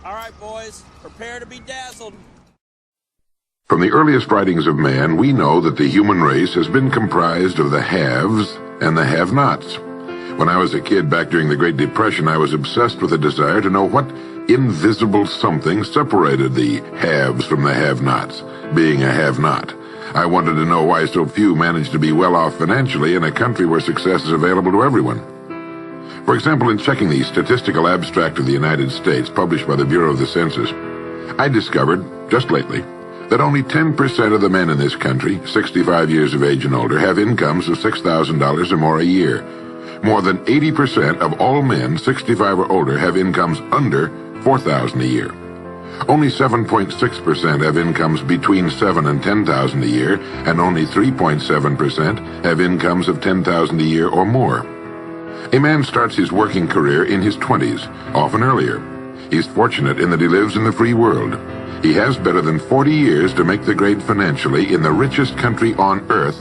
All right, boys, prepare to be dazzled. From the earliest writings of man, we know that the human race has been comprised of the haves and the have-nots. When I was a kid back during the Great Depression, I was obsessed with a desire to know what invisible something separated the haves from the have-nots, being a have-not. I wanted to know why so few managed to be well off financially in a country where success is available to everyone. For example, in checking the Statistical Abstract of the United States, published by the Bureau of the Census, I discovered, just lately, that only 10% of the men in this country, 65 years of age and older, have incomes of $6,000 or more a year. More than 80% of all men 65 or older have incomes under $4,000 a year. Only 7.6% have incomes between $7,000 and $10,000 a year, and only 3.7% have incomes of $10,000 a year or more. A man starts his working career in his 20s, often earlier. He's fortunate in that he lives in the free world. He has better than 40 years to make the grade financially in the richest country on earth.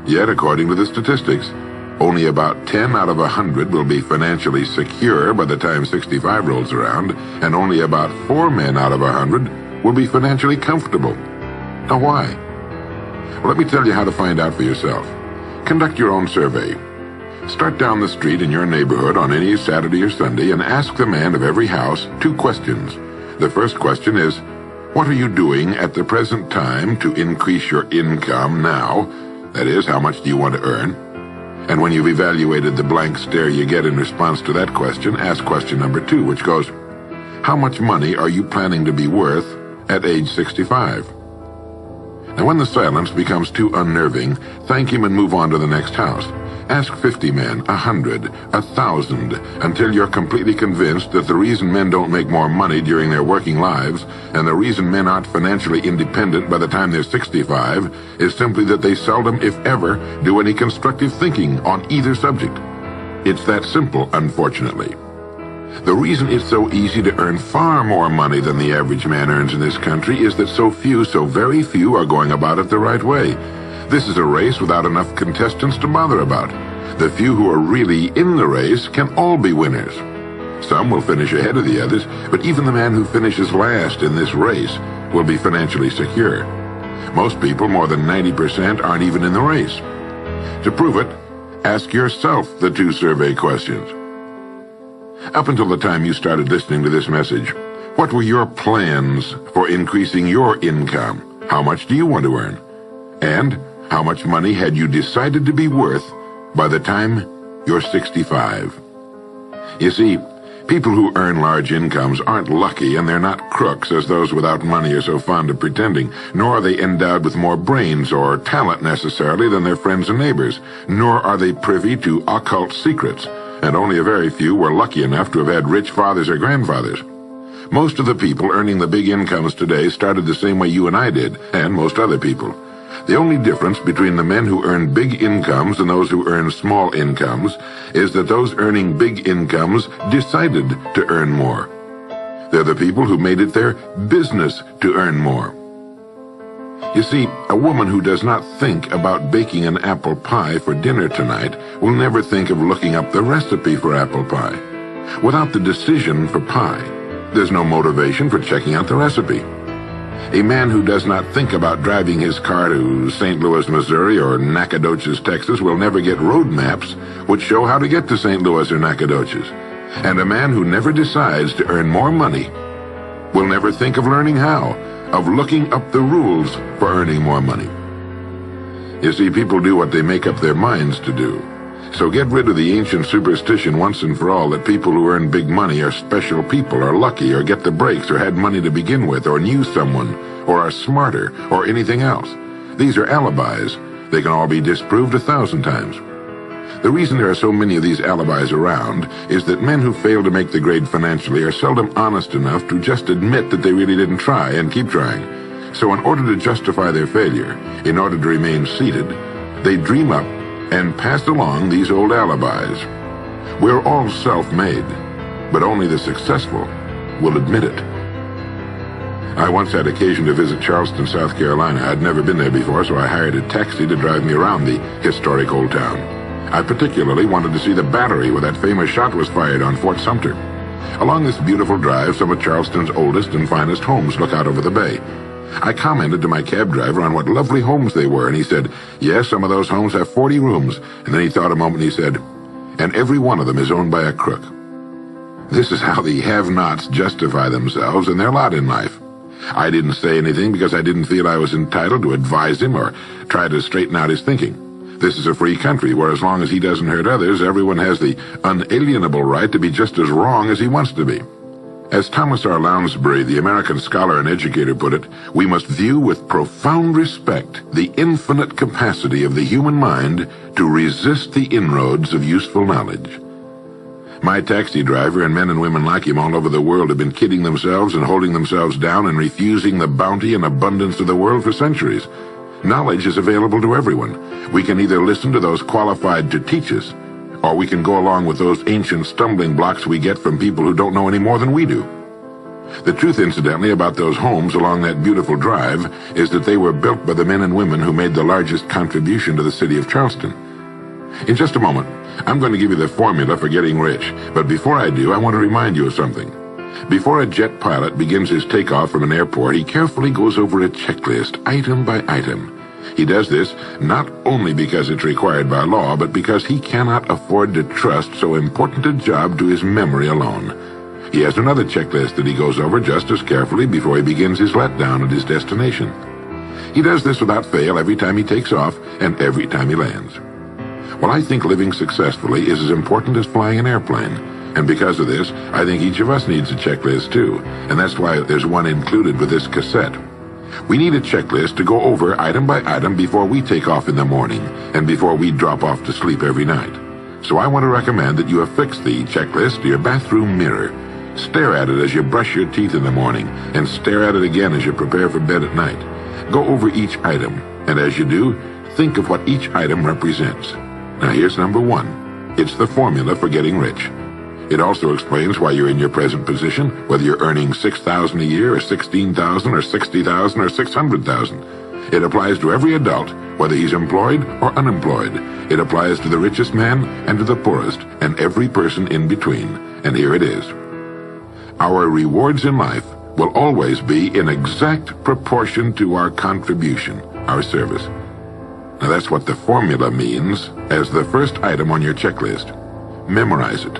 Yet, according to the statistics, only about 10 out of 100 will be financially secure by the time 65 rolls around, and only about 4 men out of 100 will be financially comfortable. Now, why? Well, let me tell you how to find out for yourself. Conduct your own survey. Start down the street in your neighborhood on any Saturday or Sunday and ask the man of every house 2 questions. The first question is, what are you doing at the present time to increase your income now? That is, how much do you want to earn? And when you've evaluated the blank stare you get in response to that question, ask question number 2, which goes, how much money are you planning to be worth at age 65? Now, when the silence becomes too unnerving, thank him and move on to the next house. Ask 50 men, 100, 1,000, until you're completely convinced that the reason men don't make more money during their working lives, and the reason men aren't financially independent by the time they're 65, is simply that they seldom, if ever, do any constructive thinking on either subject. It's that simple, unfortunately. The reason it's so easy to earn far more money than the average man earns in this country is that so very few, are going about it the right way. This is a race without enough contestants to bother about. The few who are really in the race can all be winners. Some will finish ahead of the others, but even the man who finishes last in this race will be financially secure. Most people, more than 90%, aren't even in the race. To prove it, ask yourself the 2 survey questions. Up until the time you started listening to this message, what were your plans for increasing your income? How much do you want to earn? And how much money had you decided to be worth by the time you're 65? You see, people who earn large incomes aren't lucky, and they're not crooks as those without money are so fond of pretending, nor are they endowed with more brains or talent necessarily than their friends and neighbors, nor are they privy to occult secrets, and only a very few were lucky enough to have had rich fathers or grandfathers. Most of the people earning the big incomes today started the same way you and I did, and most other people. The only difference between the men who earn big incomes and those who earn small incomes is that those earning big incomes decided to earn more. They're the people who made it their business to earn more. You see, a woman who does not think about baking an apple pie for dinner tonight will never think of looking up the recipe for apple pie. Without the decision for pie, there's no motivation for checking out the recipe. A man who does not think about driving his car to St. Louis, Missouri or Nacogdoches, Texas will never get road maps which show how to get to St. Louis or Nacogdoches. And a man who never decides to earn more money will never think of learning how, of looking up the rules for earning more money. You see, people do what they make up their minds to do. So get rid of the ancient superstition once and for all that people who earn big money are special people, or lucky, or get the breaks, or had money to begin with, or knew someone, or are smarter, or anything else. These are alibis. They can all be disproved 1,000 times. The reason there are so many of these alibis around is that men who fail to make the grade financially are seldom honest enough to just admit that they really didn't try and keep trying. So in order to justify their failure, in order to remain seated, they dream up and pass along these old alibis. We're all self-made, but only the successful will admit it. I once had occasion to visit Charleston, South Carolina. I'd never been there before, so I hired a taxi to drive me around the historic old town. I particularly wanted to see the battery where that famous shot was fired on Fort Sumter. Along this beautiful drive, some of Charleston's oldest and finest homes look out over the bay. I commented to my cab driver on what lovely homes they were, and he said, yes, some of those homes have 40 rooms. And then he thought a moment and he said, and every one of them is owned by a crook. This is how the have-nots justify themselves and their lot in life. I didn't say anything because I didn't feel I was entitled to advise him or try to straighten out his thinking. This is a free country where as long as he doesn't hurt others, everyone has the unalienable right to be just as wrong as he wants to be. As Thomas R. Lounsbury, the American scholar and educator, put it, we must view with profound respect the infinite capacity of the human mind to resist the inroads of useful knowledge. My taxi driver and men and women like him all over the world have been kidding themselves and holding themselves down and refusing the bounty and abundance of the world for centuries. Knowledge is available to everyone. We can either listen to those qualified to teach us, or we can go along with those ancient stumbling blocks we get from people who don't know any more than we do. The truth, incidentally, about those homes along that beautiful drive is that they were built by the men and women who made the largest contribution to the city of Charleston. In just a moment, I'm going to give you the formula for getting rich, but before I do, I want to remind you of something. Before a jet pilot begins his takeoff from an airport, he carefully goes over a checklist, item by item. He does this not only because it's required by law, but because he cannot afford to trust so important a job to his memory alone. He has another checklist that he goes over just as carefully before he begins his letdown at his destination. He does this without fail every time he takes off and every time he lands. Well, I think living successfully is as important as flying an airplane. And because of this, I think each of us needs a checklist too. And that's why there's one included with this cassette. We need a checklist to go over item by item before we take off in the morning and before we drop off to sleep every night. So I want to recommend that you affix the checklist to your bathroom mirror. Stare at it as you brush your teeth in the morning and stare at it again as you prepare for bed at night. Go over each item, and as you do, think of what each item represents. Now here's number one. It's the formula for getting rich. It also explains why you're in your present position, whether you're earning $6,000 a year or $16,000 or $60,000 or $600,000. It applies to every adult, whether he's employed or unemployed. It applies to the richest man and to the poorest, and every person in between. And here it is. Our rewards in life will always be in exact proportion to our contribution, our service. Now that's what the formula means as the first item on your checklist. Memorize it.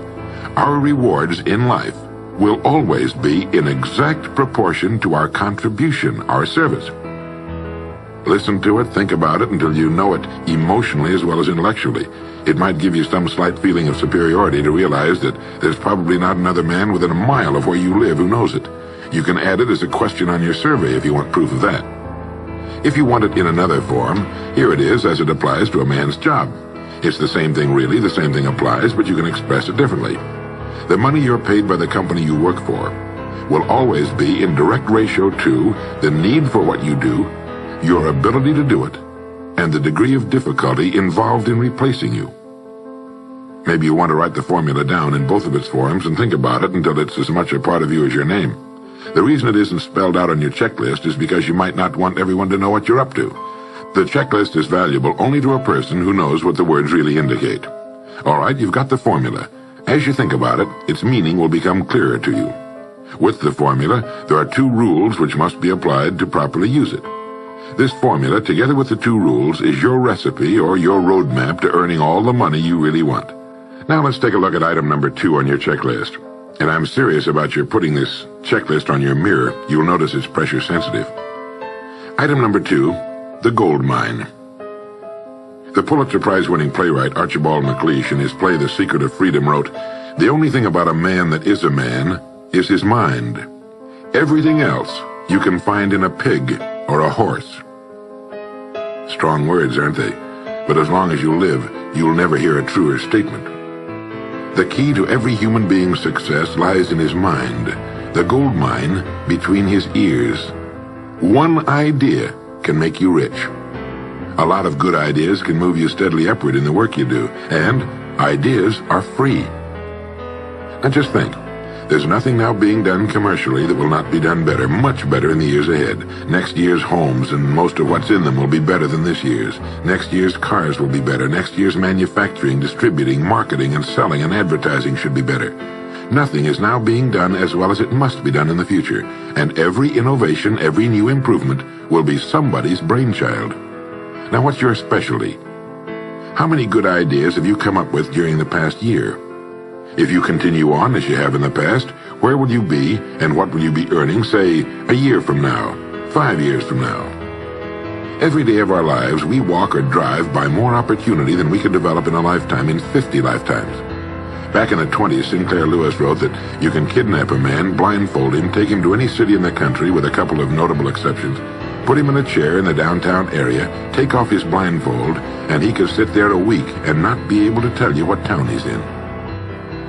Our rewards in life will always be in exact proportion to our contribution, our service. Listen to it, think about it until you know it emotionally as well as intellectually. It might give you some slight feeling of superiority to realize that there's probably not another man within a mile of where you live who knows it. You can add it as a question on your survey if you want proof of that. If you want it in another form, here it is as it applies to a man's job. It's the same thing really, the same thing applies, but you can express it differently. The money you're paid by the company you work for will always be in direct ratio to the need for what you do, your ability to do it, and the degree of difficulty involved in replacing you. Maybe you want to write the formula down in both of its forms and think about it until it's as much a part of you as your name. The reason it isn't spelled out on your checklist is because you might not want everyone to know what you're up to. The checklist is valuable only to a person who knows what the words really indicate. All right, you've got the formula. As you think about it, its meaning will become clearer to you. With the formula, there are two rules which must be applied to properly use it. This formula, together with the two rules, is your recipe or your roadmap to earning all the money you really want. Now let's take a look at item number 2 on your checklist. And I'm serious about your putting this checklist on your mirror. You'll notice it's pressure sensitive. Item number 2, the gold mine. The Pulitzer Prize-winning playwright Archibald MacLeish in his play The Secret of Freedom wrote, "The only thing about a man that is a man is his mind. Everything else you can find in a pig or a horse." Strong words, aren't they? But as long as you live, you'll never hear a truer statement. The key to every human being's success lies in his mind, the gold mine between his ears. One idea can make you rich. A lot of good ideas can move you steadily upward in the work you do, and ideas are free. Now just think, there's nothing now being done commercially that will not be done better, much better in the years ahead. Next year's homes and most of what's in them will be better than this year's. Next year's cars will be better. Next year's manufacturing, distributing, marketing, and selling and advertising should be better. Nothing is now being done as well as it must be done in the future, and every innovation, every new improvement will be somebody's brainchild. Now, what's your specialty? How many good ideas have you come up with during the past year? If you continue on as you have in the past, where will you be and what will you be earning, say, a year from now, 5 years from now? Every day of our lives, we walk or drive by more opportunity than we could develop in a lifetime, in 50 lifetimes. Back in the 20s, Sinclair Lewis wrote that you can kidnap a man, blindfold him, take him to any city in the country with a couple of notable exceptions, put him in a chair in the downtown area, take off his blindfold, and he could sit there a week and not be able to tell you what town he's in.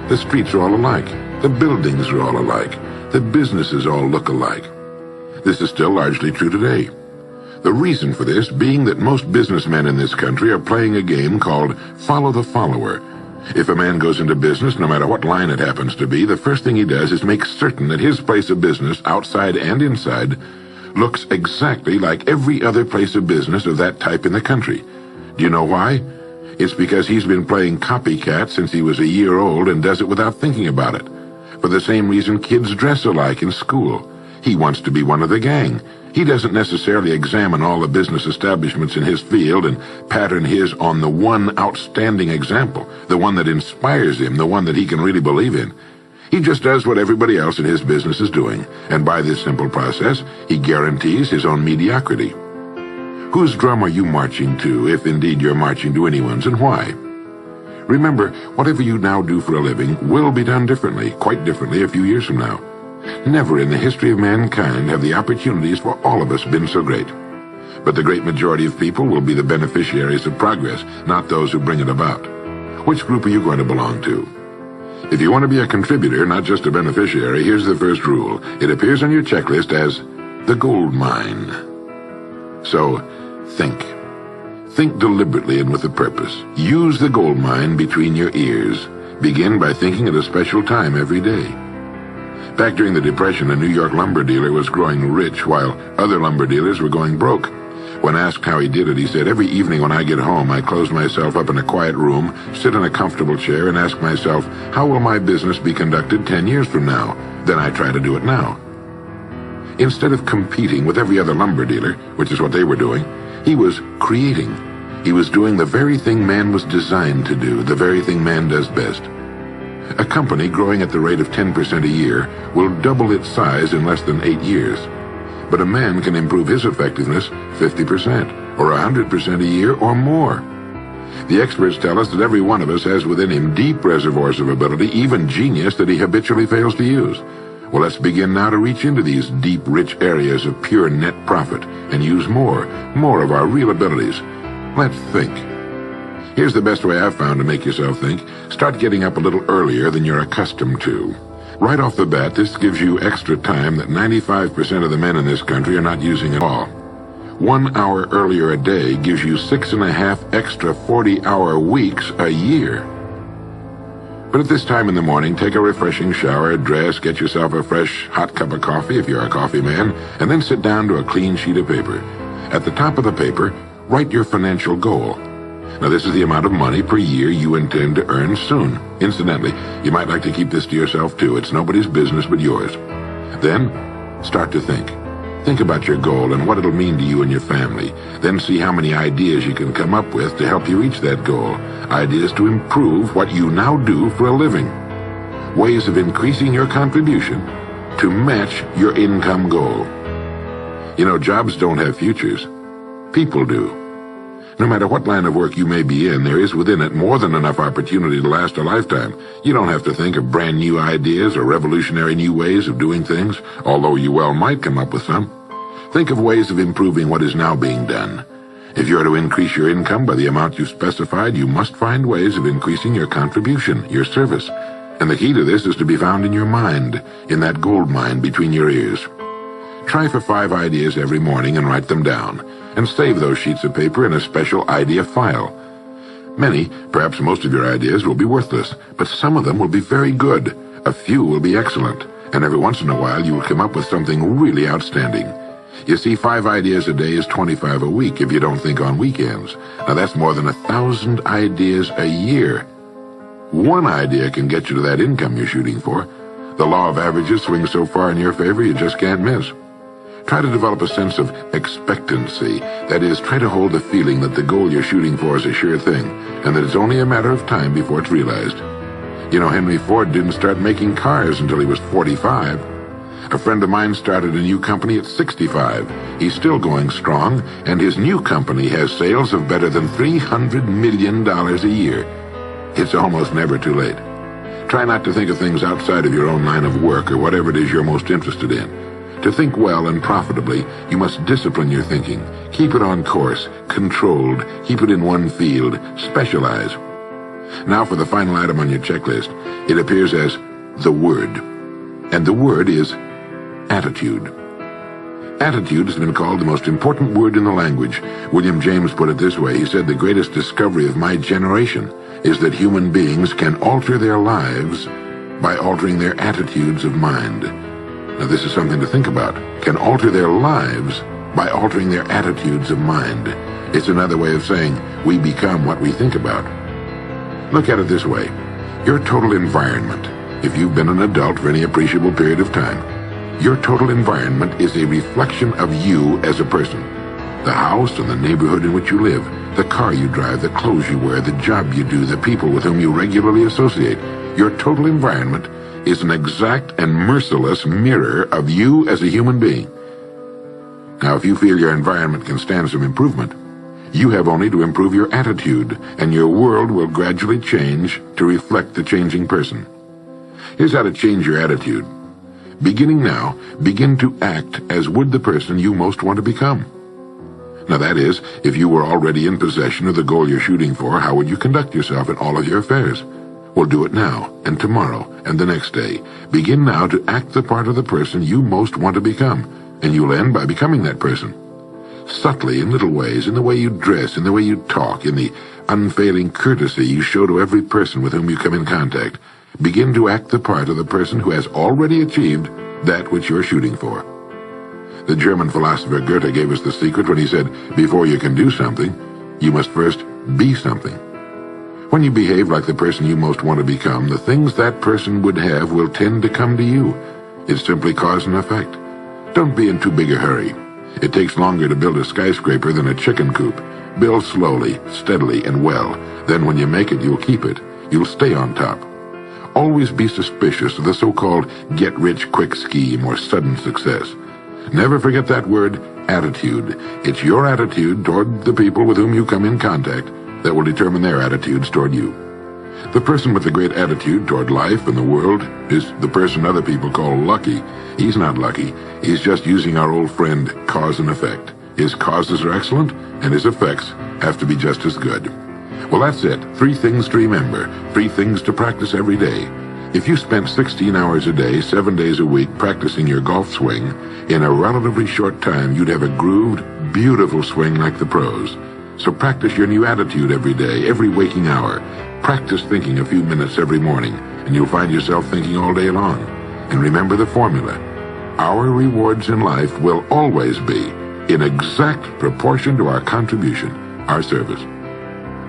The streets are all alike. The buildings are all alike. The businesses all look alike. This is still largely true today. The reason for this being that most businessmen in this country are playing a game called follow the follower. If a man goes into business, no matter what line it happens to be, the first thing he does is make certain that his place of business, outside and inside, looks exactly like every other place of business of that type in the country. Do you know why? It's because he's been playing copycat since he was a year old and does it without thinking about it. For the same reason kids dress alike in school. He wants to be one of the gang. He doesn't necessarily examine all the business establishments in his field and pattern his on the one outstanding example, the one that inspires him, the one that he can really believe in. He just does what everybody else in his business is doing, and by this simple process, he guarantees his own mediocrity. Whose drum are you marching to, if indeed you're marching to anyone's, and why? Remember, whatever you now do for a living will be done differently, quite differently a few years from now. Never in the history of mankind have the opportunities for all of us been so great. But the great majority of people will be the beneficiaries of progress, not those who bring it about. Which group are you going to belong to? If you want to be a contributor, not just a beneficiary, here's the first rule. It appears on your checklist as the gold mine. So, think. Think deliberately and with a purpose. Use the gold mine between your ears. Begin by thinking at a special time every day. Back during the Depression, a New York lumber dealer was growing rich while other lumber dealers were going broke. When asked how he did it, he said, "Every evening when I get home, I close myself up in a quiet room, sit in a comfortable chair, and ask myself, how will my business be conducted 10 years from now? Then I try to do it now." Instead of competing with every other lumber dealer, which is what they were doing, he was creating. He was doing the very thing man was designed to do, the very thing man does best. A company growing at the rate of 10% a year will double its size in less than 8 years. But a man can improve his effectiveness 50% or 100% a year or more. The experts tell us that every one of us has within him deep reservoirs of ability, even genius, that he habitually fails to use. Well, let's begin now to reach into these deep, rich areas of pure net profit and use more of our real abilities. Let's think. Here's the best way I've found to make yourself think. Start getting up a little earlier than you're accustomed to. Right off the bat, this gives you extra time that 95% of the men in this country are not using at all. 1 hour earlier a day gives you 6.5 extra 40-hour weeks a year. But at this time in the morning, take a refreshing shower, dress, get yourself a fresh, hot cup of coffee if you're a coffee man, and then sit down to a clean sheet of paper. At the top of the paper, write your financial goal. Now, this is the amount of money per year you intend to earn soon. Incidentally, you might like to keep this to yourself, too. It's nobody's business but yours. Then, start to think. Think about your goal and what it'll mean to you and your family. Then see how many ideas you can come up with to help you reach that goal. Ideas to improve what you now do for a living. Ways of increasing your contribution to match your income goal. You know, jobs don't have futures. People do. No matter what line of work you may be in, there is within it more than enough opportunity to last a lifetime. You don't have to think of brand new ideas or revolutionary new ways of doing things, although you well might come up with some. Think of ways of improving what is now being done. If you are to increase your income by the amount you've specified, you must find ways of increasing your contribution, your service. And the key to this is to be found in your mind, in that gold mine between your ears. Try for 5 ideas every morning and write them down, and save those sheets of paper in a special idea file. Many, perhaps most of your ideas will be worthless, but some of them will be very good. A few will be excellent, and every once in a while you will come up with something really outstanding. You see, 5 ideas a day is 25 a week if you don't think on weekends. Now that's more than 1,000 ideas a year. One idea can get you to that income you're shooting for. The law of averages swings so far in your favor you just can't miss. Try to develop a sense of expectancy. That is, try to hold the feeling that the goal you're shooting for is a sure thing, and that it's only a matter of time before it's realized. You know, Henry Ford didn't start making cars until he was 45. A friend of mine started a new company at 65. He's still going strong, and his new company has sales of better than $300 million a year. It's almost never too late. Try not to think of things outside of your own line of work or whatever it is you're most interested in. To think well and profitably, you must discipline your thinking. Keep it on course, controlled, keep it in one field, specialize. Now for the final item on your checklist. It appears as the word. And the word is attitude. Attitude has been called the most important word in the language. William James put it this way. He said, "The greatest discovery of my generation is that human beings can alter their lives by altering their attitudes of mind." Now this is something to think about. Can alter their lives by altering their attitudes of mind. It's another way of saying we become what we think about. Look at it this way. Your total environment, if you've been an adult for any appreciable period of time, your total environment is a reflection of you as a person. The house and the neighborhood in which you live, the car you drive, the clothes you wear, the job you do, the people with whom you regularly associate. Your total environment is an exact and merciless mirror of you as a human being. Now, if you feel your environment can stand some improvement, you have only to improve your attitude, and your world will gradually change to reflect the changing person. Here's how to change your attitude. Beginning now, begin to act as would the person you most want to become. Now that is, if you were already in possession of the goal you're shooting for, how would you conduct yourself in all of your affairs? Well, do it now, and tomorrow, and the next day. Begin now to act the part of the person you most want to become, and you'll end by becoming that person. Subtly, in little ways, in the way you dress, in the way you talk, in the unfailing courtesy you show to every person with whom you come in contact, begin to act the part of the person who has already achieved that which you're shooting for. The German philosopher Goethe gave us the secret when he said, before you can do something, you must first be something. When you behave like the person you most want to become, the things that person would have will tend to come to you. It's simply cause and effect. Don't be in too big a hurry. It takes longer to build a skyscraper than a chicken coop. Build slowly, steadily, and well. Then when you make it, you'll keep it. You'll stay on top. Always be suspicious of the so-called get-rich-quick scheme or sudden success. Never forget that word, attitude. It's your attitude toward the people with whom you come in contact that will determine their attitudes toward you. The person with a great attitude toward life and the world is the person other people call lucky. He's not lucky. He's just using our old friend, cause and effect. His causes are excellent, and his effects have to be just as good. Well, that's it. 3 things to remember. 3 things to practice every day. If you spent 16 hours a day, 7 days a week practicing your golf swing, in a relatively short time you'd have a grooved, beautiful swing like the pros. So practice your new attitude every day, every waking hour. Practice thinking a few minutes every morning, and you'll find yourself thinking all day long. And remember the formula. Our rewards in life will always be in exact proportion to our contribution, our service.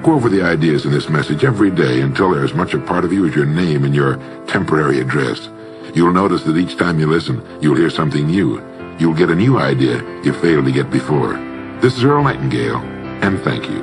Go over the ideas in this message every day until they're as much a part of you as your name and your temporary address. You'll notice that each time you listen, you'll hear something new. You'll get a new idea you failed to get before. This is Earl Nightingale, and thank you.